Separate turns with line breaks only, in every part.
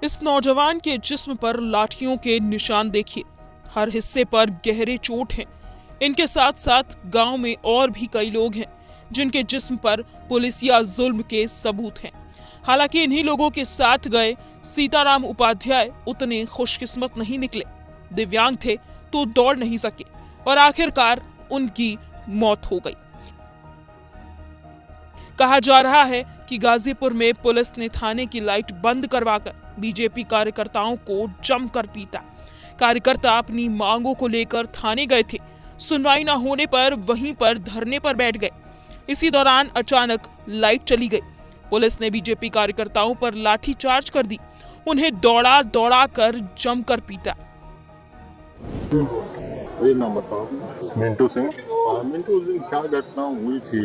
इस नौजवान के जिस्म पर लाठियों के निशान देखिए, हर हिस्से पर गहरे चोट हैं। इनके साथ साथ गांव में और भी कई लोग हैं जिनके जिस्म पर पुलिसिया जुल्म के सबूत हैं। हालांकि इन्हीं लोगों के साथ गए सीताराम उपाध्याय उतने खुशकिस्मत नहीं निकले। दिव्यांग थे तो दौड़ नहीं सके और आखिरकार उनकी मौत हो गई। कहा जा रहा है कि गाजीपुर में पुलिस ने थाने की लाइट बंद करवाकर बीजेपी कार्यकर्ताओं को जमकर पीटा। कार्यकर्ता अपनी मांगों को लेकर थाने गए थे। सुनवाई न होने पर वहीं पर धरने पर बैठ गए। इसी दौरान अचानक लाइट चली गई। पुलिस ने बीजेपी कार्यकर्ताओं पर लाठी चार्ज कर दी। उन्हें दौड़ा दौड़ा कर जमकर पीटा।
नाम बताओ। मिंटू सिंह। मिंटू सिंह, क्या घटना हुई थी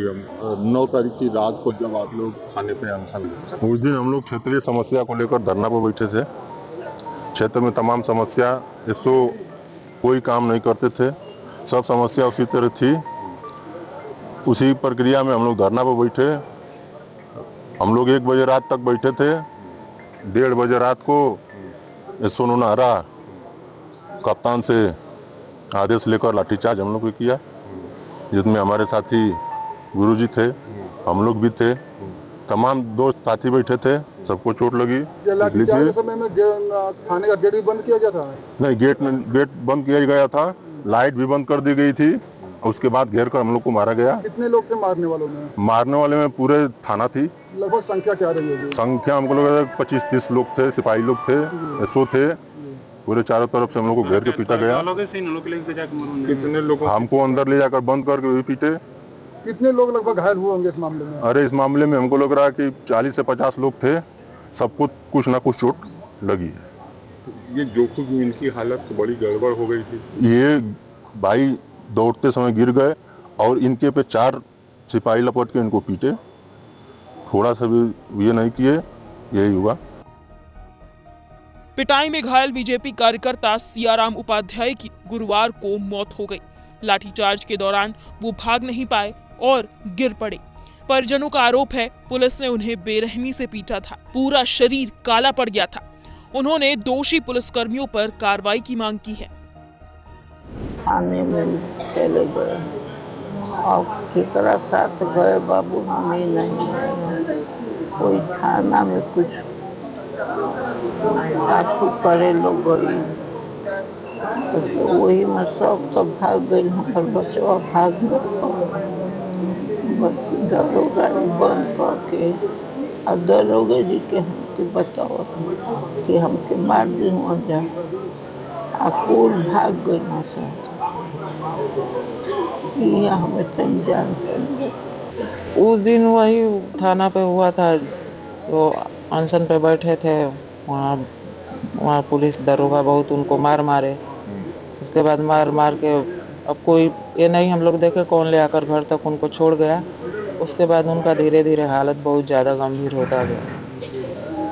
9 तारीख की रात को जब आप लोग थाने पे अनशन लिए? उस दिन हम लोग क्षेत्रीय समस्या को लेकर धरना पर बैठे थे। क्षेत्र में तमाम समस्या, इसको कोई काम नहीं करते थे, सब समस्या उसी तरह थी। उसी प्रक्रिया में हम लोग धरना पर बैठे। हम लोग 1 बजे रात तक बैठे थे। 1:30 बजे रात को सोनू नाहरा कप्तान से आदेश लेकर लाठीचार्ज हम लोग ने किया, जिसमें हमारे साथी गुरुजी थे, हम लोग भी थे, तमाम दोस्त साथी बैठे थे, सबको चोट लगी।
लाठीचार्ज समय में थाने का गेट भी बंद किया गया था?
नहीं, गेट बंद किया गया था, लाइट भी बंद कर दी गई थी। उसके बाद घेर कर हम लोग को मारा गया।
कितने लोग थे मारने वालों में?
मारने वाले में पूरे थाना थी।
लगभग संख्या क्या रही होगी?
संख्या हमको लगा 25-30 लोग थे, सिपाही लोग थे, एसओ थे। पूरे चारों तरफ से हम लोग को घेर के पीटा गया।
कितने लोग
हमको अंदर ले जाकर बंद करके भी पीटे।
कितने लोग लगभग घायल हुए होंगे इस मामले में?
अरे इस मामले में हमको लग रहा है कि 40 से 50 लोग थे, सबको कुछ ना कुछ चोट लगी है।
ये जोखिम में इनकी हालत बड़ी गड़बड़ हो गई थी।
ये भाई दौड़ते समय गिर गए और इनके पे 4 सिपाही लपट के इनको पीटे, थोड़ा सा भी ये नहीं किए, यही हुआ।
पिटाई में घायल बीजेपी कार्यकर्ता सियाराम उपाध्याय की गुरुवार को मौत हो गई। लाठीचार्ज के दौरान वो भाग नहीं पाए और गिर पड़े। परिजनों का आरोप है पुलिस ने उन्हें बेरहमी से पीटा था, पूरा शरीर काला पड़ गया था। उन्होंने दोषी पुलिसकर्मियों पर कार्रवाई की मांग की है।
थाने में चले गए और केकरा साथ गए बाबू, हमें नहीं गए। कोई थाना में कुछ आपको करे लोग गई, तो वही में सब भाग गए। हमारे बच्चा भाग गए, बस दरोगा बंद करके और दरोगा जी के हमके बताओ कि हमके मार दी हुआ जा, कुल भाग गए ना सर। हमें कहीं जान उस दिन वही थाना पे हुआ था, तो अनशन पे बैठे थे। वहाँ पुलिस दरोगा बहुत उनको मारे। उसके बाद मार के अब कोई ये नहीं हम लोग देखे कौन ले आकर घर तक उनको छोड़ गया। उसके बाद उनका धीरे धीरे हालत बहुत ज़्यादा गंभीर होता गया।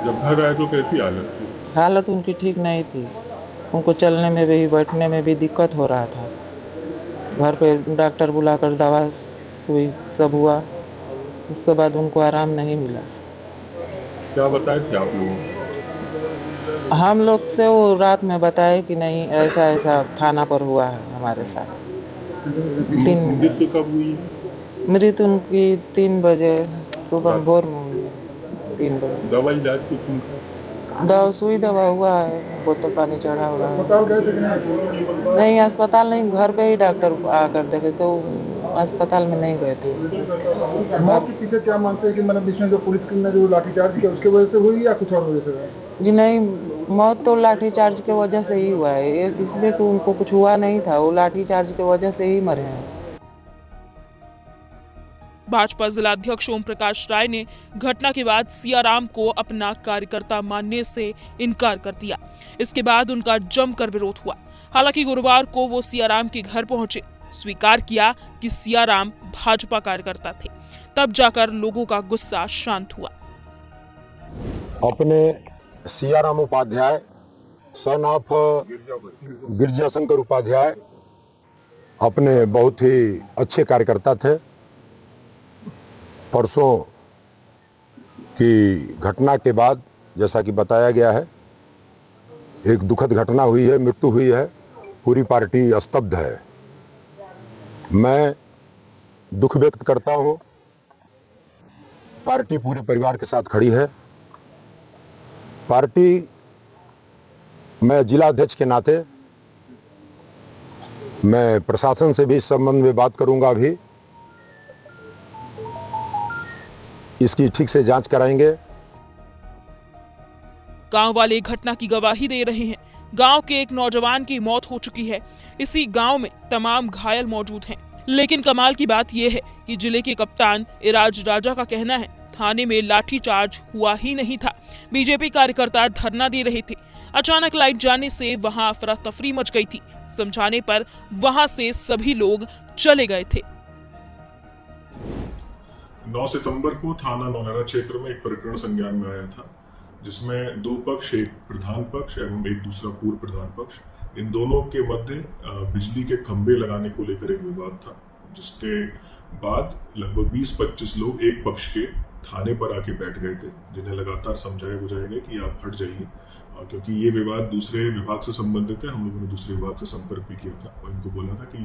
जब घर आए तो कैसी हालत थी?
हालत उनकी ठीक नहीं थी, उनको चलने में भी बैठने में भी दिक्कत हो रहा था। घर पे डॉक्टर बुलाकर दवा सुई सब हुआ, उसके बाद उनको आराम नहीं मिला।
क्या बताए थे आप लोगों?
हम लोग से वो रात में बताए कि नहीं ऐसा ऐसा थाना पर हुआ है हमारे साथ।
मृत्यु कब हुई?
मृत्यु उनकी 3 बजे सुबह भोर में हुई। 3 बजे।
दवाई इलाज कुछ
दवा सुई दवा हुआ है, बोतल पानी चढ़ा हुआ है।
अस्पताल गए थे कि नहीं?
नहीं अस्पताल नहीं, घर पे ही डॉक्टर आकर देखे, तो अस्पताल में नहीं गए थे।
मौत के पीछे क्या मानते हैं कि मतलब बीच में जो पुलिस ने जो लाठीचार्ज किया उसके वजह से हुई या कुछ और वजह से?
जी नहीं, मौत तो लाठीचार्ज के वजह से ही हुआ है, इसलिए कि उनको कुछ हुआ नहीं था, वो लाठीचार्ज के वजह से ही मरे हैं।
भाजपा जिलाध्यक्ष ओम प्रकाश राय ने घटना के बाद सियाराम को अपना कार्यकर्ता मानने से इनकार कर दिया। इसके बाद उनका जमकर विरोध हुआ। हालांकि गुरुवार को वो सियाराम के घर पहुंचे, स्वीकार किया कि सियाराम भाजपा कार्यकर्ता थे। तब जाकर लोगों का गुस्सा शांत हुआ।
अपने सियाराम उपाध्याय सन ऑफ गिरजा शंकर उपाध्याय अपने बहुत ही अच्छे कार्यकर्ता थे। परसों की घटना के बाद जैसा कि बताया गया है एक दुखद घटना हुई है, मृत्यु हुई है। पूरी पार्टी स्तब्ध है। मैं दुख व्यक्त करता हूं। पार्टी पूरे परिवार के साथ खड़ी है। पार्टी, मैं जिला अध्यक्ष के नाते मैं प्रशासन से भी इस संबंध में बात करूंगा। अभी इसकी ठीक से जांच कराएंगे।
गांव वाले घटना की गवाही दे रहे हैं। गांव के एक नौजवान की मौत हो चुकी है। इसी गांव में तमाम घायल मौजूद हैं। लेकिन कमाल की बात यह है कि जिले के कप्तान इराज राजा का कहना है थाने में लाठीचार्ज हुआ ही नहीं था। बीजेपी कार्यकर्ता धरना दे रहे थे। अचानक लाइट जाने से वहां अफरा तफरी मच गई थी। समझाने पर वहां से सभी लोग चले गए थे।
9 सितंबर को थाना नौनहरा क्षेत्र में एक प्रकरण संज्ञान में आया था, जिसमें दो पक्ष, एक प्रधान पक्ष एवं एक दूसरा पूर्व प्रधान पक्ष, इन दोनों के मध्य बिजली के खंभे लगाने को लेकर एक विवाद था। जिसके बाद लगभग 20-25 लोग एक पक्ष के थाने पर आके बैठ गए थे, जिन्हें लगातार समझाया बुझाया गया कि आप हट जाइए, क्योंकि ये विवाद दूसरे विभाग से संबंधित है। हम लोगों ने दूसरे विभाग से संपर्क भी किया था और इनको बोला था कि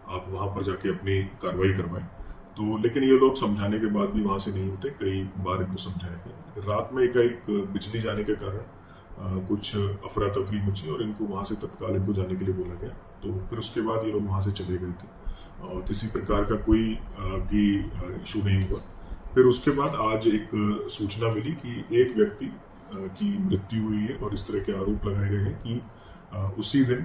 आप वहां पर जाके अपनी कार्रवाई करवाएं। तो लेकिन ये लोग समझाने के बाद भी वहां से नहीं उठे। कई बार इनको समझाया गया। रात में एक बिजली जाने के कारण कुछ अफरा तफरी मची और इनको वहां से तत्काल इनको जाने के लिए बोला गया। तो फिर उसके बाद ये लोग वहां से चले गए थे और किसी प्रकार का कोई भी इशू नहीं हुआ। फिर उसके बाद आज एक सूचना मिली कि एक व्यक्ति की मृत्यु हुई है और इस तरह के आरोप लगाए गए हैं कि उसी दिन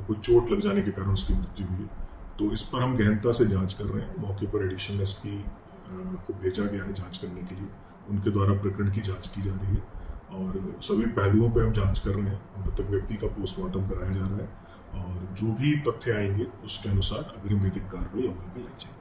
कुछ चोट लग जाने के कारण उसकी मृत्यु हुई है। तो इस पर हम गहनता से जांच कर रहे हैं। मौके पर एडिशनल एसपी को भेजा गया है जांच करने के लिए। उनके द्वारा प्रकरण की जांच की जा रही है और सभी पहलुओं पर हम जांच कर रहे हैं। मृतक व्यक्ति का पोस्टमार्टम कराया जा रहा है और जो भी तथ्य आएंगे उसके अनुसार अग्रिम विधिक कार्रवाई अमल में लाई जाएगी।